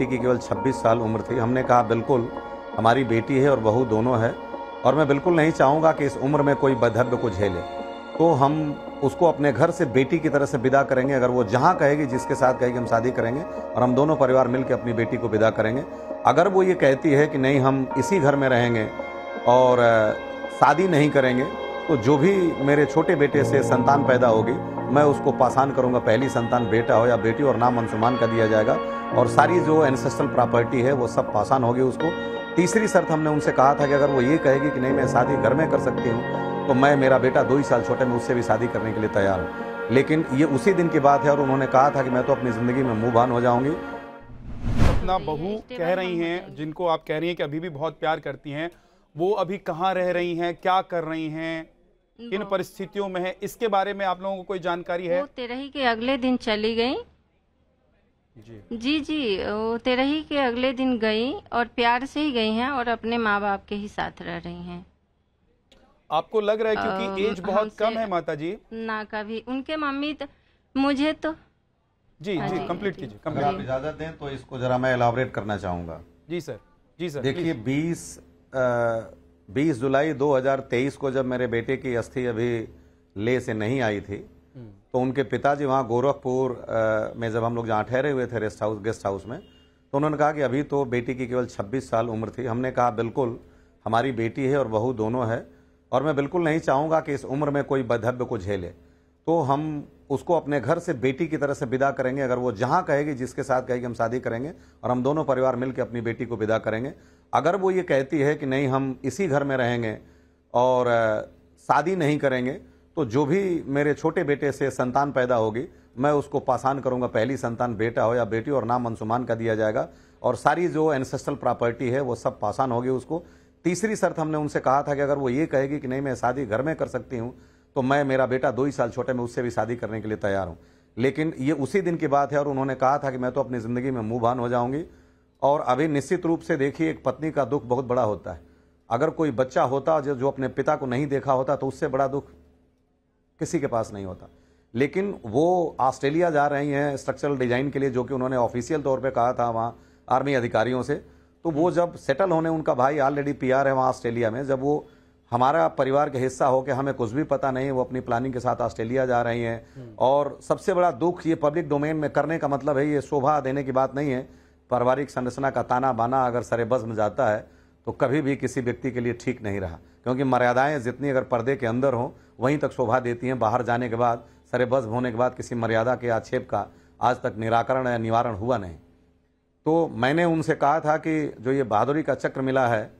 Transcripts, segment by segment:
बेटी की केवल 26 साल उम्र थी। हमने कहा बिल्कुल हमारी बेटी है और बहू दोनों है, और मैं बिल्कुल नहीं चाहूँगा कि इस उम्र में कोई बदहब्य को झेले। तो हम उसको अपने घर से बेटी की तरह से विदा करेंगे। अगर वो जहाँ कहेगी, जिसके साथ कहेगी, हम शादी करेंगे और हम दोनों परिवार मिलकर अपनी बेटी को विदा करेंगे। अगर वो ये कहती है कि नहीं हम इसी घर में रहेंगे और शादी नहीं करेंगे, तो जो भी मेरे छोटे बेटे से संतान पैदा होगी मैं उसको पासान करूंगा। पहली संतान बेटा हो या बेटी, और नाम अंशुमान का दिया जाएगा, और सारी जो एंसेस्ट्रल प्रॉपर्टी है वो सब पासान होगी उसको। तीसरी शर्त हमने उनसे कहा था कि अगर वो ये कहेगी कि नहीं मैं शादी घर में कर सकती हूँ, तो मैं, मेरा बेटा 2 ही साल छोटे में, उससे भी शादी करने के लिए तैयार हूँ। लेकिन ये उसी दिन की बात है, और उन्होंने कहा था कि मैं तो अपनी ज़िंदगी में मूव ऑन हो जाऊँगी। अपना बहू कह रही हैं, जिनको आप कह रही हैं कि अभी भी बहुत प्यार करती हैं, वो अभी कहाँ रह रही हैं, क्या कर रही हैं, किन परिस्थितियों में है, इसके बारे में आप लोगों को कोई जानकारी है? वो तेरही के अगले दिन चली गई। जी, वो तेरही के अगले दिन गई और प्यार से ही गई हैं और अपने माँ बाप के ही साथ रह रही हैं। आपको लग रहा है क्योंकि एज बहुत कम है माता जी? ना कभी उनके मम्मी तो मुझे तो जी कंप्लीट कीजिए। अगर आप इजाजत दें तो इसको जरा मैं एलाबोरेट करना चाहूँगा। जी सर। देखिए 20 जुलाई 2023 को जब मेरे बेटे की अस्थि अभी ले से नहीं आई थी, तो उनके पिताजी वहाँ गोरखपुर में जब हम लोग जहाँ ठहरे हुए थे गेस्ट हाउस में, तो उन्होंने कहा कि अभी तो बेटी की केवल 26 साल उम्र थी। हमने कहा बिल्कुल हमारी बेटी है और बहू दोनों है, और मैं बिल्कुल नहीं चाहूँगा कि इस उम्र में कोई बदहब्य को झेले। तो हम उसको अपने घर से बेटी की तरह से विदा करेंगे। अगर वो जहाँ कहेगी, जिसके साथ कहेगी, हम शादी करेंगे और हम दोनों परिवार मिलकर अपनी बेटी को विदा करेंगे। अगर वो ये कहती है कि नहीं हम इसी घर में रहेंगे और शादी नहीं करेंगे, तो जो भी मेरे छोटे बेटे से संतान पैदा होगी मैं उसको पासान करूंगा। पहली संतान बेटा हो या बेटी, और नाम अंशुमान का दिया जाएगा, और सारी जो एंसेस्ट्रल प्रॉपर्टी है वो सब पासान होगी उसको। तीसरी शर्त हमने उनसे कहा था कि अगर वो ये कहेगी कि नहीं मैं शादी घर में कर सकती हूँ, तो मैं, मेरा बेटा 2 ही साल छोटे में, उससे भी शादी करने के लिए तैयार हूँ। लेकिन ये उसी दिन की बात है, और उन्होंने कहा था कि मैं तो अपनी ज़िंदगी में मूव ऑन हो जाऊँगी। और अभी निश्चित रूप से देखिए, एक पत्नी का दुख बहुत बड़ा होता है। अगर कोई बच्चा होता जो अपने पिता को नहीं देखा होता, तो उससे बड़ा दुख किसी के पास नहीं होता। लेकिन वो ऑस्ट्रेलिया जा रही हैं स्ट्रक्चरल डिजाइन के लिए, जो कि उन्होंने ऑफिशियल तौर पे कहा था वहाँ आर्मी अधिकारियों से। तो वो जब सेटल होने, उनका भाई ऑलरेडी पीआर है वहाँ ऑस्ट्रेलिया में, जब वो हमारा परिवार का हिस्सा हो के हमें कुछ भी पता नहीं, वो अपनी प्लानिंग के साथ ऑस्ट्रेलिया जा रही हैं। और सबसे बड़ा दुख, ये पब्लिक डोमेन में करने का मतलब है, ये शोभा देने की बात नहीं है। पारिवारिक संरचना का ताना बाना अगर सरेबज़्म जाता है तो कभी भी किसी व्यक्ति के लिए ठीक नहीं रहा, क्योंकि मर्यादाएं जितनी अगर पर्दे के अंदर हों वहीं तक शोभा देती हैं। बाहर जाने के बाद, सरेबज़्म होने के बाद किसी मर्यादा के आक्षेप का आज तक निराकरण या निवारण हुआ नहीं। तो मैंने उनसे कहा था कि जो ये बहादुरी का चक्र मिला है,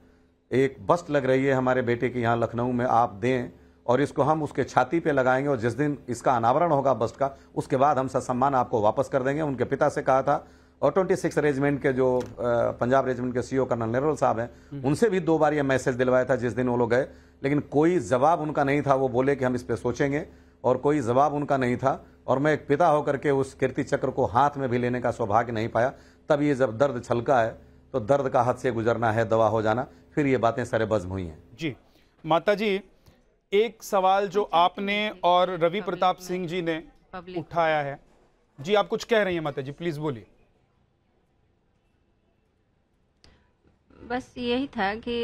एक बस्ट लग रही है हमारे बेटे की यहाँ लखनऊ में, आप दें और इसको हम उसके छाती पे लगाएंगे, और जिस दिन इसका अनावरण होगा बस्ट का, उसके बाद हम ससम्मान आपको वापस कर देंगे। उनके पिता से कहा था, और 26 रेजिमेंट के जो पंजाब रेजिमेंट के सीईओ कर्नल निर्मल साहब हैं, उनसे भी 2 बार ये मैसेज दिलवाया था जिस दिन वो लोग गए, लेकिन कोई जवाब उनका नहीं था। वो बोले कि हम इस पर सोचेंगे, और कोई जवाब उनका नहीं था। और मैं एक पिता होकर के उस कीर्ति चक्र को हाथ में भी लेने का सौभाग्य नहीं पाया। तब ये जब दर्द छलका है, तो दर्द का हद से गुजरना है, दवा हो जाना, फिर ये बातें सरेबज़्म हुई हैं। जी माता जी, एक सवाल जो आपने और रवि प्रताप सिंह जी ने उठाया है, जी आप कुछ कह रही हैं माता जी, प्लीज बोलिए। बस यही था कि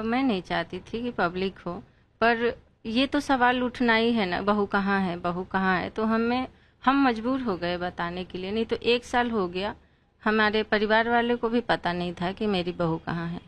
मैं नहीं चाहती थी कि पब्लिक हो, पर ये तो सवाल उठना ही है ना, बहू कहाँ है, बहू कहाँ है। तो हम मजबूर हो गए बताने के लिए। नहीं तो 1 साल हो गया, हमारे परिवार वाले को भी पता नहीं था कि मेरी बहू कहाँ है।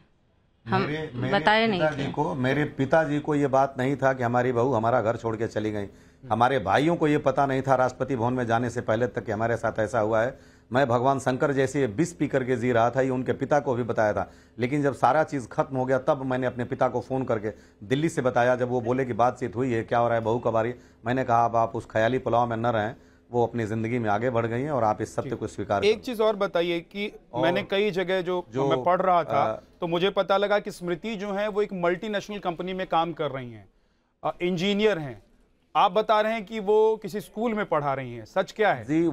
हम बताए नहीं थे। मेरे पिताजी को ये बात नहीं था कि हमारी बहू हमारा घर छोड़ के चली गई। हमारे भाइयों को ये पता नहीं था राष्ट्रपति भवन में जाने से पहले तक कि हमारे साथ ऐसा हुआ है। मैं भगवान शंकर जैसे विष पी करके जी रहा था, ये उनके पिता को भी बताया था। लेकिन जब सारा चीज़ खत्म हो गया, तब मैंने अपने पिता को फ़ोन करके दिल्ली से बताया। जब वो बोले कि बातचीत हुई है, क्या हो रहा है, बहू कब आ रही है, मैंने कहा अब आप उस ख्याली पुलाव में न रहें, वो अपनी ज़िंदगी में आगे बढ़ गई हैं और आप इस सत्य को स्वीकार। एक चीज़ और बताइए कि मैंने कई जगह जो मैं पढ़ रहा था, तो मुझे पता लगा कि स्मृति जो है वो एक मल्टीनेशनल कंपनी में काम कर रही हैं, इंजीनियर हैं। आप बता रहे हैं कि वो किसी स्कूल में पढ़ा रही हैं, सच क्या है? जी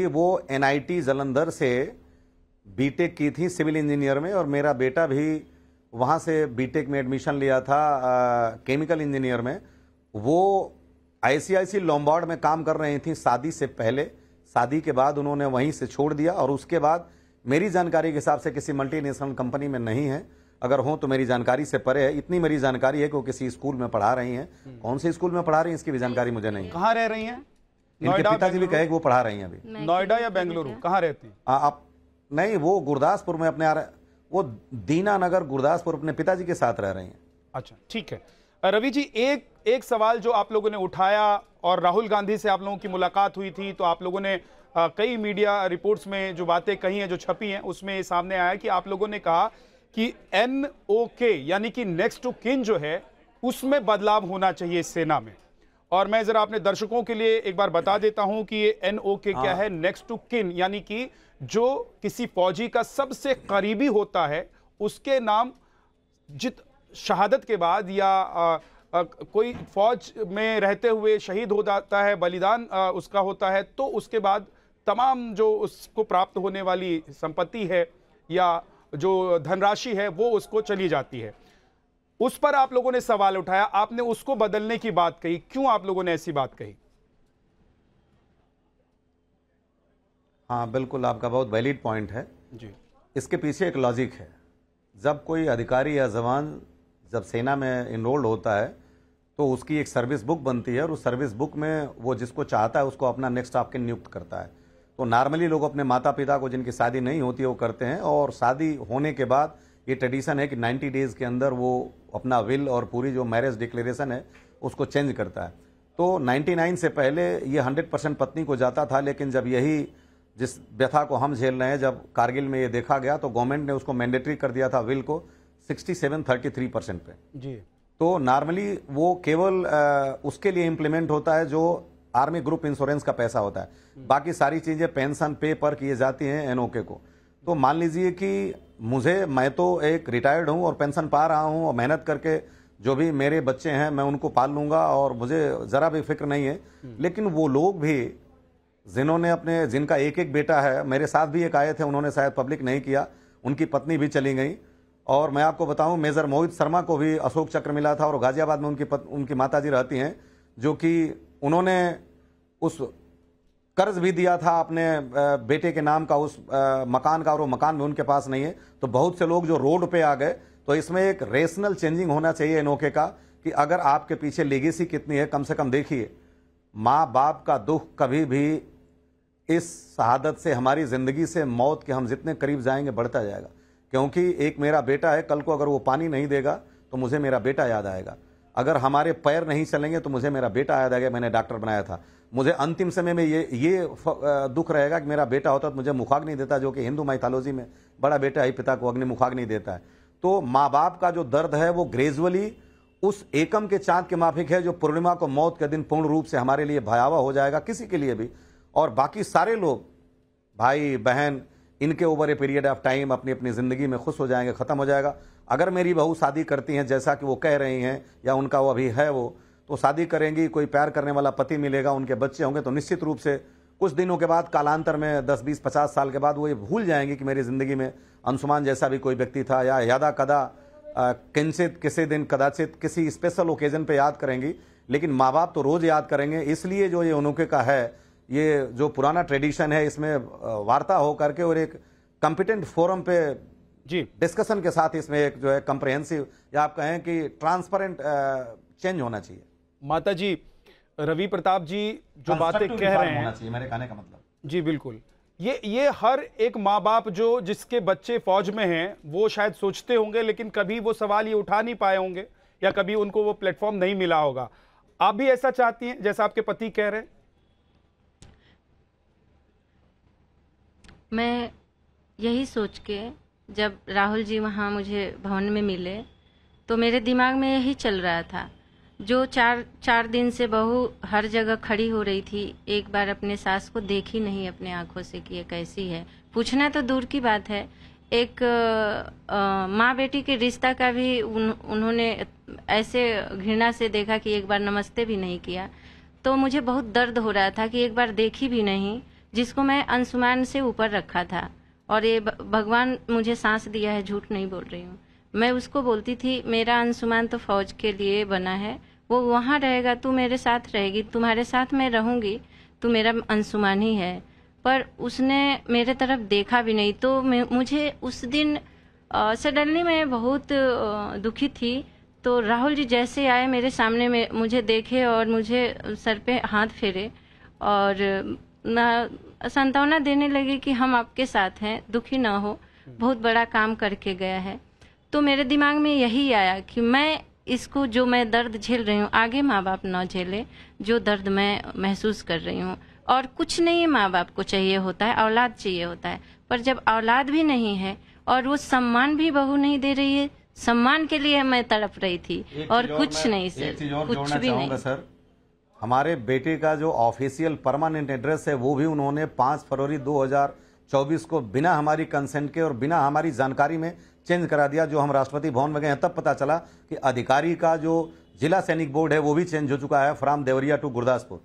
वो NIT जालंधर से बीटेक की थी सिविल इंजीनियर में, और मेरा बेटा भी वहाँ से बीटेक में एडमिशन लिया था केमिकल इंजीनियर में। वो ICIC लोम्बार्ड में काम कर रही थी शादी से पहले। शादी के बाद उन्होंने वहीं से छोड़ दिया और उसके बाद मेरी जानकारी के हिसाब से किसी मल्टीनेशनल कंपनी में नहीं है। अगर हो तो मेरी जानकारी से परे है। इतनी मेरी जानकारी है कि वो किसी स्कूल में पढ़ा रही हैं। कौन से स्कूल में पढ़ा रही हैं इसकी भी जानकारी मुझे नहीं है। कहाँ रह रही हैं? इनके पिताजी भी कहे कि वो पढ़ा रही हैं अभी। नोएडा या बेंगलुरु, कहाँ रहती हैं आप? नहीं, वो गुरदासपुर में अपने वो दीनानगर गुरदासपुर अपने पिताजी के साथ रह रही हैं। अच्छा, ठीक है। रवि जी, एक सवाल जो आप लोगों ने उठाया और राहुल गांधी से आप लोगों की मुलाकात हुई थी, तो आप लोगों ने कई मीडिया रिपोर्ट्स में जो बातें कही हैं, जो छपी हैं, उसमें सामने आया कि आप लोगों ने कहा कि NOK यानी कि नेक्स्ट टू किन जो है उसमें बदलाव होना चाहिए इस सेना में। और मैं जरा अपने दर्शकों के लिए एक बार बता देता हूं कि ये NOK क्या है। नेक्स्ट टू किन यानी कि जो किसी फौजी का सबसे करीबी होता है, उसके नाम शहादत के बाद या कोई फौज में रहते हुए शहीद हो जाता है, बलिदान उसका होता है, तो उसके बाद तमाम जो उसको प्राप्त होने वाली संपत्ति है या जो धनराशि है वो उसको चली जाती है। उस पर आप लोगों ने सवाल उठाया, आपने उसको बदलने की बात कही। क्यों आप लोगों ने ऐसी बात कही? हाँ, बिल्कुल, आपका बहुत वैलिड पॉइंट है जी। इसके पीछे एक लॉजिक है। जब कोई अधिकारी या जवान जब सेना में इनरोल्ड होता है तो उसकी एक सर्विस बुक बनती है और उस सर्विस बुक में वो जिसको चाहता है उसको अपना नेक्स्ट ऑफ किन नियुक्त करता है। तो नॉर्मली लोग अपने माता पिता को जिनकी शादी नहीं होती है वो करते हैं, और शादी होने के बाद ये ट्रेडिशन है कि 90 डेज के अंदर वो अपना विल और पूरी जो मैरिज डिक्लेरेशन है उसको चेंज करता है। तो 99 से पहले ये 100% पत्नी को जाता था, लेकिन जब यही जिस व्यथा को हम झेल रहे हैं, जब कारगिल में ये देखा गया तो गवर्नमेंट ने उसको मैंडेटरी कर दिया था विल को 67-33% पे जी। तो नॉर्मली वो केवल उसके लिए इम्प्लीमेंट होता है जो आर्मी ग्रुप इंश्योरेंस का पैसा होता है। बाकी सारी चीजें पेंशन पे पर किए जाती हैं NOK को। तो मान लीजिए कि मैं तो एक रिटायर्ड हूं और पेंशन पा रहा हूं और मेहनत करके जो भी मेरे बच्चे हैं मैं उनको पाल लूंगा और मुझे जरा भी फिक्र नहीं है। लेकिन वो लोग भी जिनका एक एक बेटा है, मेरे साथ भी एक आए थे, उन्होंने शायद पब्लिक नहीं किया, उनकी पत्नी भी चली गई। और मैं आपको बताऊं, मेजर मोहित शर्मा को भी अशोक चक्र मिला था और गाजियाबाद में उनकी माताजी रहती हैं, जो कि उन्होंने उस कर्ज भी दिया था अपने बेटे के नाम का उस मकान का, और वो मकान में उनके पास नहीं है। तो बहुत से लोग जो रोड पे आ गए। तो इसमें एक रेशनल चेंजिंग होना चाहिए NOK का, कि अगर आपके पीछे लेगेसी कितनी है, कम से कम देखिए, माँ बाप का दुख कभी भी इस शहादत से, हमारी जिंदगी से मौत के हम जितने करीब जाएंगे बढ़ता जाएगा। क्योंकि एक मेरा बेटा है, कल को अगर वो पानी नहीं देगा तो मुझे मेरा बेटा याद आएगा। अगर हमारे पैर नहीं चलेंगे तो मुझे मेरा बेटा याद आएगा, मैंने डॉक्टर बनाया था। मुझे अंतिम समय में ये दुख रहेगा कि मेरा बेटा होता तो मुझे मुखाग्नि देता, जो कि हिंदू माइथोलॉजी में बड़ा बेटा ही पिता को अग्नि मुखाग्नि देता है। तो माँ बाप का जो दर्द है वो ग्रेजुअली उस एकम के चांद के माफिक है, जो पूर्णिमा को मौत के दिन पूर्ण रूप से हमारे लिए भयावह हो जाएगा, किसी के लिए भी। और बाकी सारे लोग, भाई बहन, इनके over a period of time अपनी अपनी जिंदगी में खुश हो जाएंगे, खत्म हो जाएगा। अगर मेरी बहू शादी करती हैं जैसा कि वो कह रही हैं, या उनका वो अभी है, वो तो शादी करेंगी, कोई प्यार करने वाला पति मिलेगा, उनके बच्चे होंगे, तो निश्चित रूप से कुछ दिनों के बाद, कालांतर में 10, 20, 50 साल के बाद वो ये भूल जाएंगी कि मेरी जिंदगी में अंशुमान जैसा भी कोई व्यक्ति था, या यादा कदा किंचित किसी दिन कदाचित किसी स्पेशल ओकेजन पे याद करेंगी। लेकिन माँ बाप तो रोज याद करेंगे। इसलिए जो ये NOK का है, ये जो पुराना ट्रेडिशन है, इसमें वार्ता हो करके और एक कॉम्पिटेंट फोरम पे जी डिस्कशन के साथ इसमें एक जो है कंप्रहेंसिव, या आप कहें कि ट्रांसपेरेंट चेंज होना चाहिए। माता जी, रवि प्रताप जी जो बातें कह रहे हैं, मेरे कहने का मतलब, जी बिल्कुल, ये हर एक माँ बाप जो जिसके बच्चे फौज में हैं वो शायद सोचते होंगे, लेकिन कभी वो सवाल ये उठा नहीं पाए होंगे, या कभी उनको वो प्लेटफॉर्म नहीं मिला होगा। आप भी ऐसा चाहती हैं जैसा आपके पति कह रहे हैं? मैं यही सोच के, जब राहुल जी वहाँ मुझे भवन में मिले, तो मेरे दिमाग में यही चल रहा था। जो चार दिन से बहू हर जगह खड़ी हो रही थी, एक बार अपने सास को देखी नहीं अपने आंखों से कि ये कैसी है। पूछना तो दूर की बात है, एक माँ बेटी के रिश्ता का भी उन्होंने ऐसे घृणा से देखा कि एक बार नमस्ते भी नहीं किया। तो मुझे बहुत दर्द हो रहा था कि एक बार देखी भी नहीं, जिसको मैं अंशुमान से ऊपर रखा था। और ये भगवान मुझे सांस दिया है, झूठ नहीं बोल रही हूँ। मैं उसको बोलती थी, मेरा अंशुमान तो फौज के लिए बना है, वो वहाँ रहेगा, तू मेरे साथ रहेगी, तुम्हारे साथ मैं रहूँगी, तू मेरा अंशुमान ही है। पर उसने मेरे तरफ देखा भी नहीं। तो मुझे उस दिन सडनली मैं बहुत दुखी थी। तो राहुल जी जैसे आए मेरे सामने में, मुझे देखे और मुझे सर पे हाथ फेरे और सांत्वना देने लगे कि हम आपके साथ हैं, दुखी ना हो, बहुत बड़ा काम करके गया है। तो मेरे दिमाग में यही आया कि मैं इसको, जो मैं दर्द झेल रही हूँ, आगे माँ बाप ना झेले जो दर्द मैं महसूस कर रही हूँ। और कुछ नहीं माँ बाप को चाहिए होता है, औलाद चाहिए होता है, पर जब औलाद भी नहीं है और वो सम्मान भी बहू नहीं दे रही है, सम्मान के लिए मैं तड़प रही थी और कुछ नहीं सर, कुछ भी नहीं सर। हमारे बेटे का जो ऑफिशियल परमानेंट एड्रेस है वो भी उन्होंने 5 फरवरी 2024 को बिना हमारी कंसेंट के और बिना हमारी जानकारी में चेंज करा दिया। जो हम राष्ट्रपति भवन में गए तब पता चला कि अधिकारी का जो जिला सैनिक बोर्ड है वो भी चेंज हो चुका है फ्रॉम देवरिया टू गुरदासपुर।